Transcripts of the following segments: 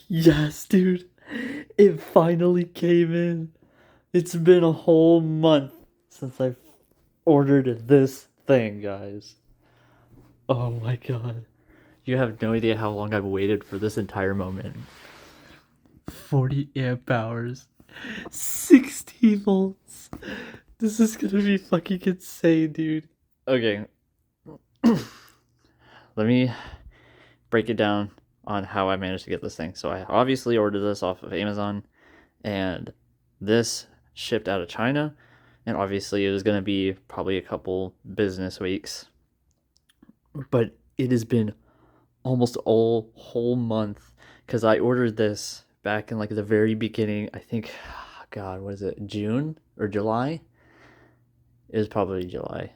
Yes, dude. It finally came in. It's been a whole month since I ordered this thing, guys. Oh my god. You have no idea how long I've waited for this entire moment. 40 amp hours. 60 volts. This is gonna be fucking insane, dude. Okay. Let me break it down on how I managed to get this thing. So I obviously ordered this off of Amazon, and this shipped out of China, and obviously it was going to be probably a couple business weeks, but it has been almost all whole month because I ordered this back in like the very beginning. I think, God, what is it, June or July? It was probably July.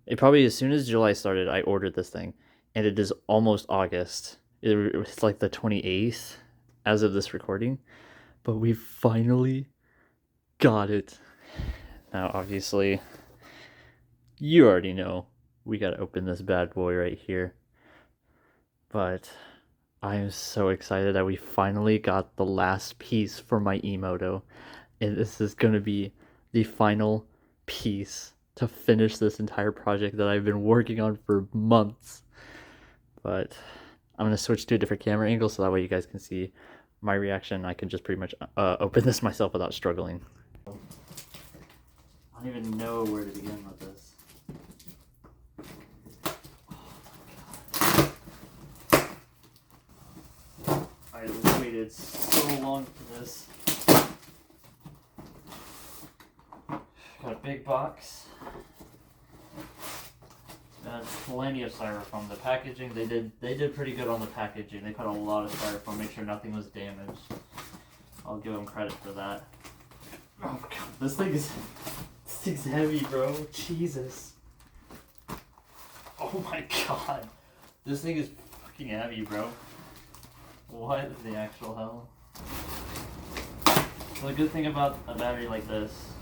It probably, as soon as July started, I ordered this thing, and it is almost August. It's like the 28th as of this recording, but we finally got it. Now, obviously, you already know we gotta open this bad boy right here, but I am so excited that we finally got the last piece for my Emoto, and this is gonna be the final piece to finish this entire project that I've been working on for months. But I'm gonna switch to a different camera angle so that way you guys can see my reaction. I can just pretty much open this myself without struggling. I don't even know where to begin with this. Oh my god. I waited so long for this. Got a big box. Plenty of styrofoam. The packaging, they did pretty good on the packaging. They put a lot of styrofoam, make sure nothing was damaged. I'll give them credit for that. Oh god, this thing's heavy, bro. Jesus. Oh my god, this thing is fucking heavy, bro. What the actual hell? So the good thing about a battery like this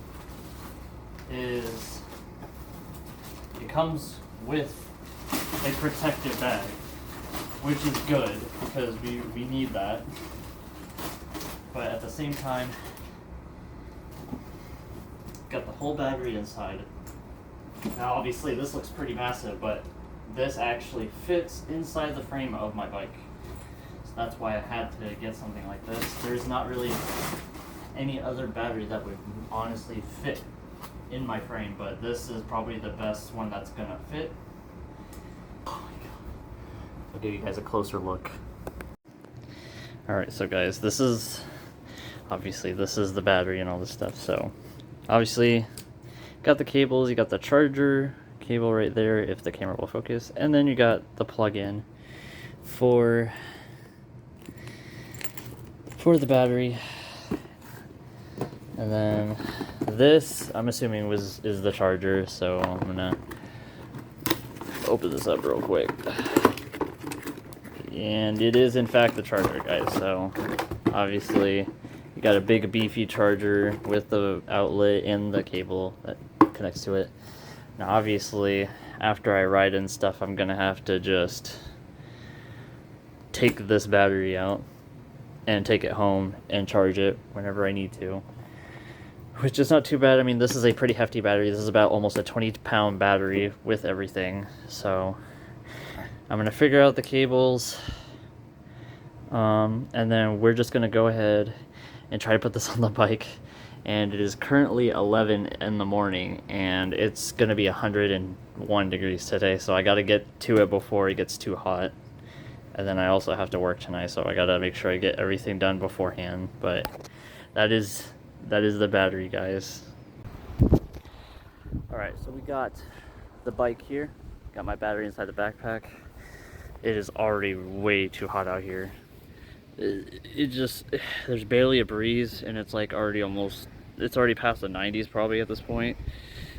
is it comes with a protective bag, which is good because we need that. But at the same time, got the whole battery inside. Now obviously this looks pretty massive, but this actually fits inside the frame of my bike. So that's why I had to get something like this. There's not really any other battery that would honestly fit in my frame, but this is probably the best one that's gonna fit. Oh my god. I'll give you guys a closer look. Alright, so guys, this is the battery and all this stuff. So obviously got the cables, you got the charger cable right there if the camera will focus, and then you got the plug-in for the battery. And then this, I'm assuming, is the charger, so I'm gonna open this up real quick. And it is in fact the charger, guys. So obviously you got a big beefy charger with the outlet and the cable that connects to it. Now obviously after I ride and stuff, I'm gonna have to just take this battery out and take it home and charge it whenever I need to. Which is not too bad. I mean, this is a pretty hefty battery. This is about almost a 20-pound battery with everything. So I'm going to figure out the cables. And then we're just going to go ahead and try to put this on the bike. And it is currently 11 in the morning. And it's going to be 101 degrees today. So I got to get to it before it gets too hot. And then I also have to work tonight. So I got to make sure I get everything done beforehand. But that is the battery, guys. Alright, so we got the bike here. Got my battery inside the backpack. It is already way too hot out here. There's barely a breeze, and it's like it's already past the 90s probably at this point.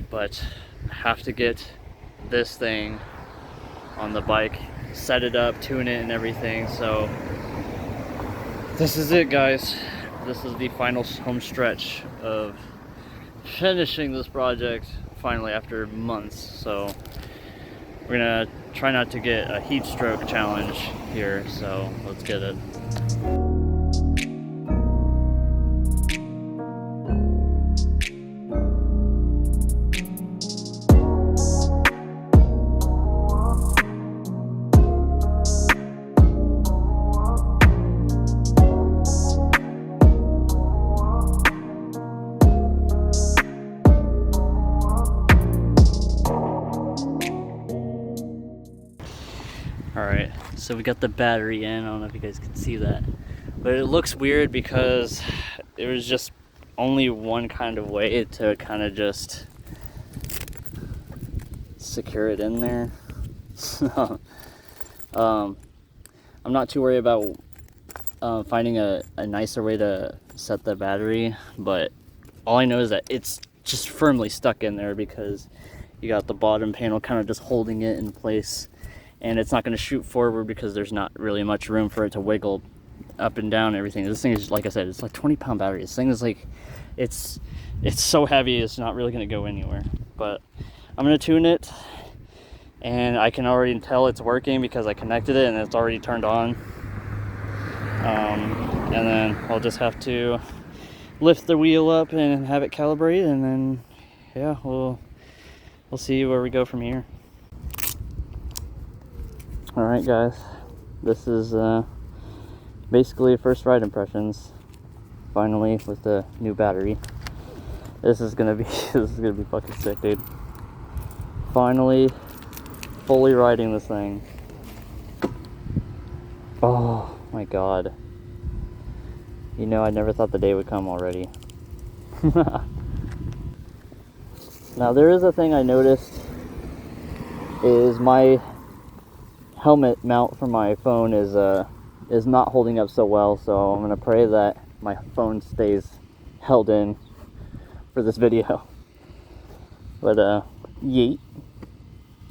But I have to get this thing on the bike, set it up, tune it and everything. So this is it, guys. This is the final home stretch of finishing this project finally after months. So we're gonna try not to get a heat stroke challenge here, so let's get it. Alright, so we got the battery in. I don't know if you guys can see that. But it looks weird because it was just only one kind of way to kind of just secure it in there. I'm not too worried about finding a nicer way to set the battery, but all I know is that it's just firmly stuck in there because you got the bottom panel kind of just holding it in place, and it's not going to shoot forward because there's not really much room for it to wiggle up and down and everything. This thing is, like I said, it's like 20-pound battery. This thing is like, it's so heavy, it's not really going to go anywhere. But I'm going to tune it, and I can already tell it's working because I connected it and it's already turned on. And then I'll just have to lift the wheel up and have it calibrate, and then yeah, we'll see where we go from here. All right, guys, this is basically first ride impressions. Finally, with the new battery, this is gonna be fucking sick, dude. Finally, fully riding this thing. Oh my god. You know, I never thought the day would come already. Now, there is a thing I noticed, is my helmet mount for my phone is not holding up so well, so I'm gonna pray that my phone stays held in for this video. But yeet.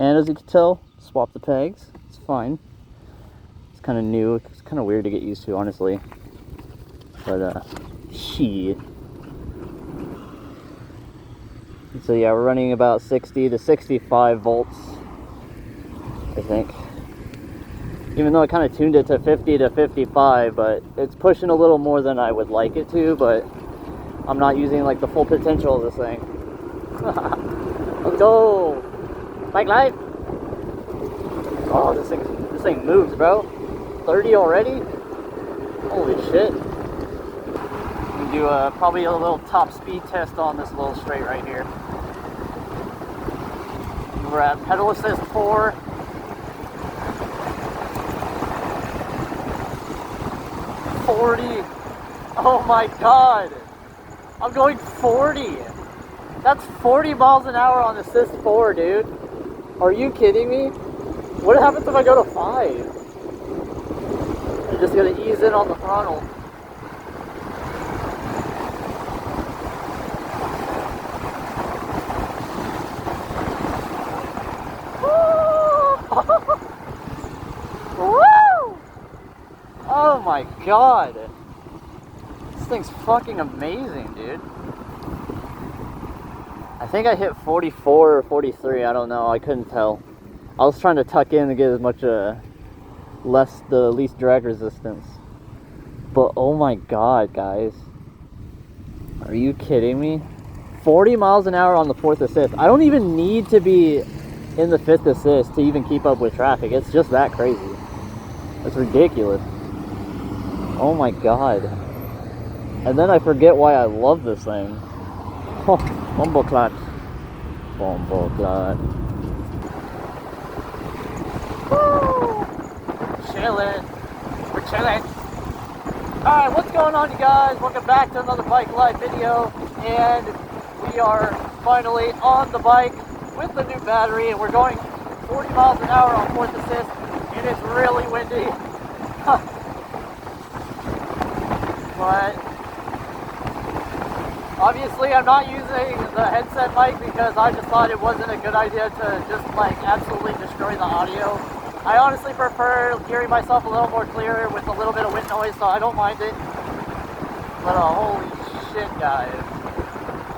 And as you can tell, swap the pegs. It's fine. It's kind of new. It's kind of weird to get used to, honestly. But shit. So yeah, we're running about 60 to 65 volts, I think. Even though I kind of tuned it to 50 to 55, but it's pushing a little more than I would like it to, but I'm not using like the full potential of this thing. Let's go! BikeLyfe! Oh, this thing moves, bro. 30 already? Holy shit. We can do probably a little top speed test on this little straight right here. We're at pedal assist 4. 40. Oh my god. I'm going 40. That's 40 miles an hour on assist 4, dude. Are you kidding me? What happens if I go to 5? I'm just gonna ease in on the throttle. Woo! Oh my god. This thing's fucking amazing, dude. I think I hit 44 or 43, I don't know, I couldn't tell. I was trying to tuck in to get as much the least drag resistance. But oh my god, guys. Are you kidding me? 40 miles an hour on the 4th assist. I don't even need to be in the 5th assist to even keep up with traffic. It's just that crazy. It's ridiculous. Oh my god. And then I forget why I love this thing. Oh, bomboclat. Bomboclat. Woo! Chillin'. We're chillin'. Alright, what's going on, you guys? Welcome back to another BikeLyfe video. And we are finally on the bike with the new battery, and we're going 40 miles an hour on 4th assist, and it's really windy. But obviously I'm not using the headset mic because I just thought it wasn't a good idea to just like absolutely destroy the audio. I honestly prefer hearing myself a little more clearer with a little bit of wind noise, so I don't mind it. But holy shit, guys.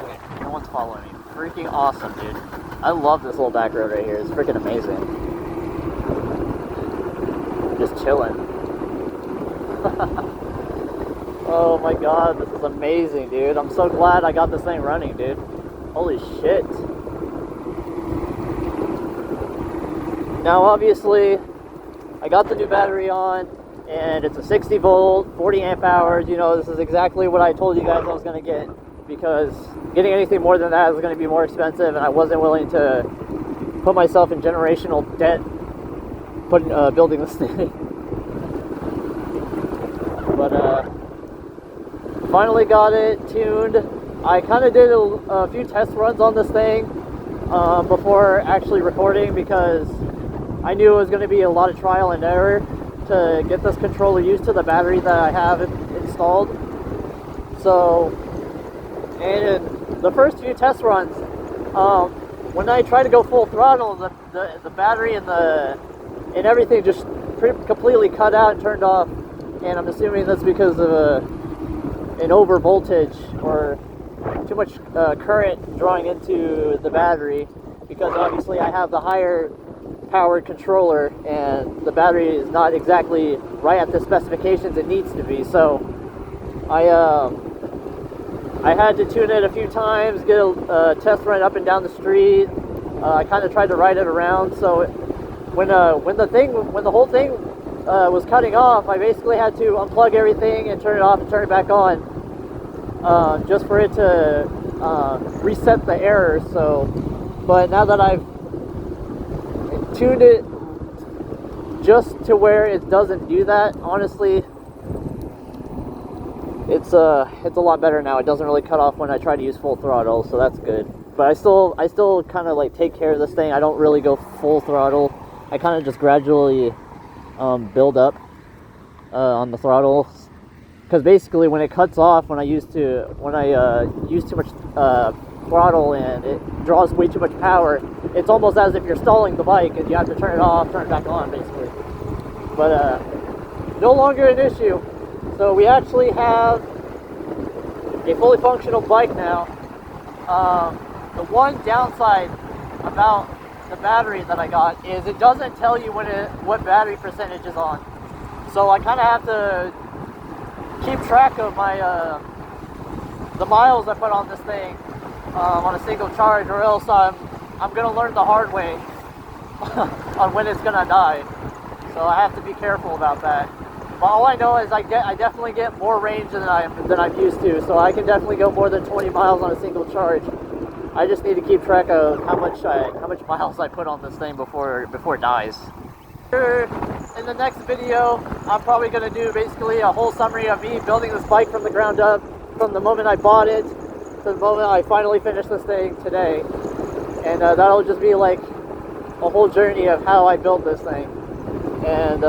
Okay, no one's following me. Freaking awesome, dude. I love this little back road right here. It's freaking amazing. Just chilling. Oh my god, this is amazing, dude. I'm so glad I got this thing running, dude. Holy shit. Now, obviously, I got the new battery on, and it's a 60 volt, 40 amp hours. You know, this is exactly what I told you guys I was going to get, because getting anything more than that is going to be more expensive, and I wasn't willing to put myself in generational debt building this thing. But finally got it tuned. I kind of did a few test runs on this thing before actually recording, because I knew it was going to be a lot of trial and error to get this controller used to the battery that I have installed. So, and the first few test runs, when I tried to go full throttle, the battery and everything just completely cut out and turned off. And I'm assuming that's because of an over voltage or too much current drawing into the battery, because obviously I have the higher powered controller and the battery is not exactly right at the specifications it needs to be. So I had to tune it a few times, get a test run up and down the street. I kind of tried to ride it around. So when the whole thing was cutting off, I basically had to unplug everything and turn it off and turn it back on, just for it to reset the error. So, but now that I've tuned it just to where it doesn't do that, honestly, it's a lot better now. It doesn't really cut off when I try to use full throttle, so that's good. But I still kind of like take care of this thing. I don't really go full throttle. I kind of just gradually build up on the throttle, because basically when it cuts off, when I use too much throttle and it draws way too much power, it's almost as if you're stalling the bike and you have to turn it off, turn it back on, basically. But no longer an issue. So we actually have a fully functional bike now. The one downside about the battery that I got is it doesn't tell you what battery percentage is on. So I kind of have to keep track of my the miles I put on this thing on a single charge, or else I'm gonna learn the hard way on when it's gonna die. So I have to be careful about that. But all I know is I definitely get more range than I'm used to, so I can definitely go more than 20 miles on a single charge. I just need to keep track of how much miles I put on this thing before it dies. In the next video, I'm probably going to do basically a whole summary of me building this bike from the ground up, from the moment I bought it to the moment I finally finished this thing today. And that'll just be like a whole journey of how I built this thing. And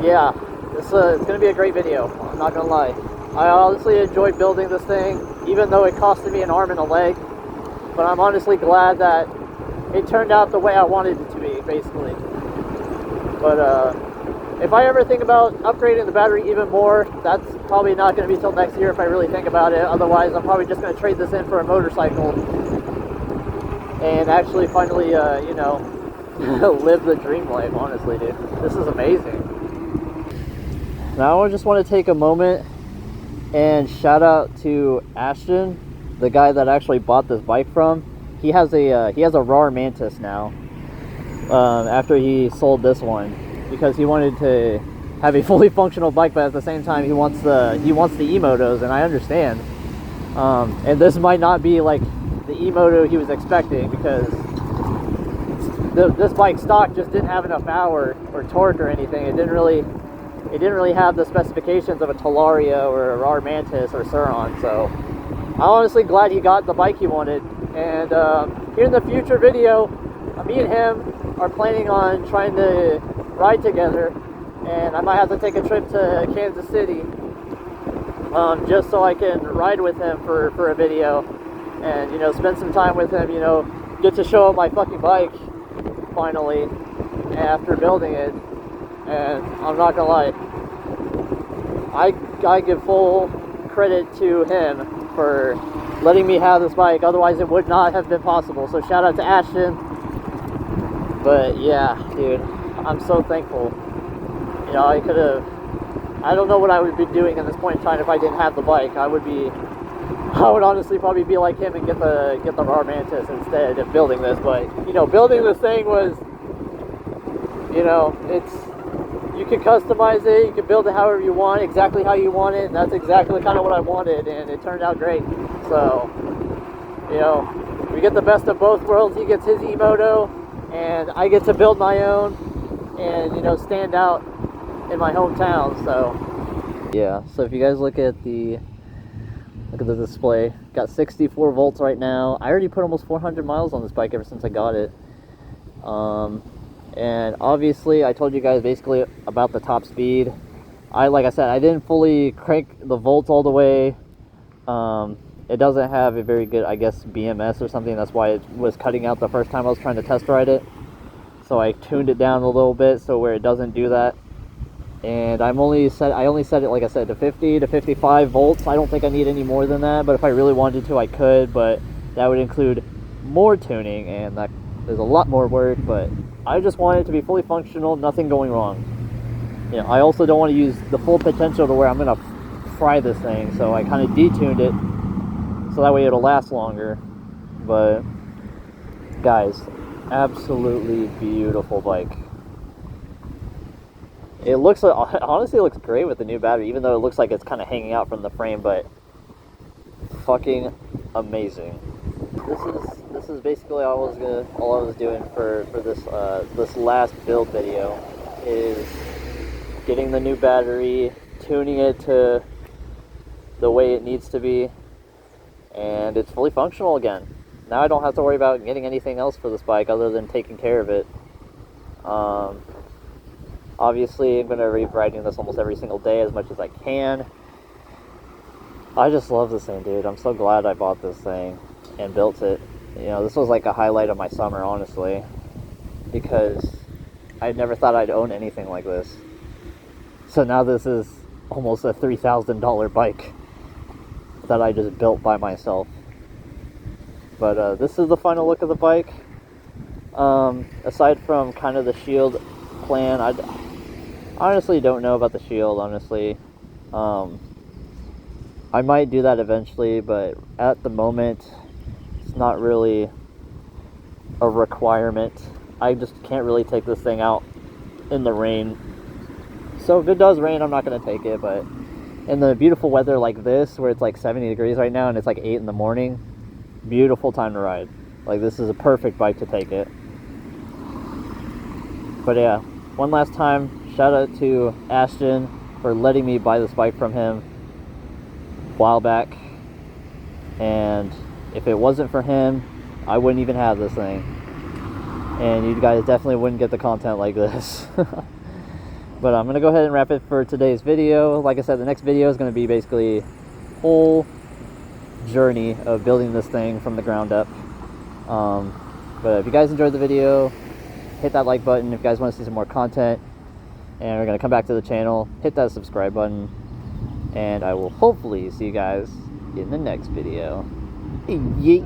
yeah, it's going to be a great video, I'm not going to lie. I honestly enjoyed building this thing, even though it costed me an arm and a leg. But I'm honestly glad that it turned out the way I wanted it to be, basically. But if I ever think about upgrading the battery even more, that's probably not going to be till next year if I really think about it. Otherwise, I'm probably just going to trade this in for a motorcycle and actually finally, you know, live the dream life, honestly, dude. This is amazing. Now I just want to take a moment and shout out to Ashton, the guy that actually bought this bike from. He has a raw Mantis now, after he sold this one, because he wanted to have a fully functional bike, but at the same time he wants the e-motos, and I understand. And this might not be like the e-moto he was expecting, because this bike stock just didn't have enough power or torque or anything. It didn't really have the specifications of a Talaria or a raw Mantis or Suron. So I'm honestly glad he got the bike he wanted. And here in the future video, me and him are planning on trying to ride together, and I might have to take a trip to Kansas City, just so I can ride with him for a video, and, you know, spend some time with him, you know, get to show him my fucking bike finally after building it. And I'm not gonna lie, I give full credit to him for letting me have this bike. Otherwise it would not have been possible. So shout out to Ashton. But yeah, dude, I'm so thankful. You know, I don't know what I would be doing at this point in time if I didn't have the bike. I would honestly probably be like him and get the raw Mantis instead of building this. But, you know, building this thing was, you know, you can customize it, you can build it however you want, exactly how you want it, and that's exactly kind of what I wanted, and it turned out great. So, you know, we get the best of both worlds. He gets his e-moto, and I get to build my own and, you know, stand out in my hometown. So yeah, so if you guys look at the display, got 64 volts right now. I already put almost 400 miles on this bike ever since I got it. And obviously I told you guys basically about the top speed. Like I said, I didn't fully crank the volts all the way. It doesn't have a very good, I guess, BMS or something. That's why it was cutting out the first time I was trying to test ride it. So I tuned it down a little bit so where it doesn't do that. And I only set it, like I said, to 50 to 55 volts. I don't think I need any more than that, but if I really wanted to, I could, but that would include more tuning, and that is a lot more work. But I just want it to be fully functional, nothing going wrong. You know, I also don't want to use the full potential to where I'm gonna fry this thing, so I kind of detuned it so that way it'll last longer. But guys, absolutely beautiful bike. It looks, honestly, it looks great with the new battery, even though it looks like it's kind of hanging out from the frame, but fucking amazing. This is basically all I was doing for this last build video, is getting the new battery, tuning it to the way it needs to be, and it's fully functional again. Now I don't have to worry about getting anything else for this bike other than taking care of it. Obviously, I'm going to be riding this almost every single day as much as I can. I just love this thing, dude. I'm so glad I bought this thing and built it. You know, this was like a highlight of my summer, honestly, because I never thought I'd own anything like this. So now this is almost a $3,000 bike that I just built by myself. But this is the final look of the bike. Aside from kind of the shield plan, I honestly don't know about the shield, honestly. I might do that eventually, but at the moment it's not really a requirement. I just can't really take this thing out in the rain. So if it does rain, I'm not going to take it, but in the beautiful weather like this, where it's like 70 degrees right now and it's like 8 in the morning, beautiful time to ride. Like, this is a perfect bike to take it. But yeah, one last time, shout out to Ashton for letting me buy this bike from him a while back. And if it wasn't for him, I wouldn't even have this thing. And you guys definitely wouldn't get the content like this. But I'm going to go ahead and wrap it for today's video. Like I said, the next video is going to be basically whole journey of building this thing from the ground up. But if you guys enjoyed the video, hit that like button. If you guys want to see some more content and we're going to come back to the channel, hit that subscribe button, and I will hopefully see you guys in the next video. Yeet.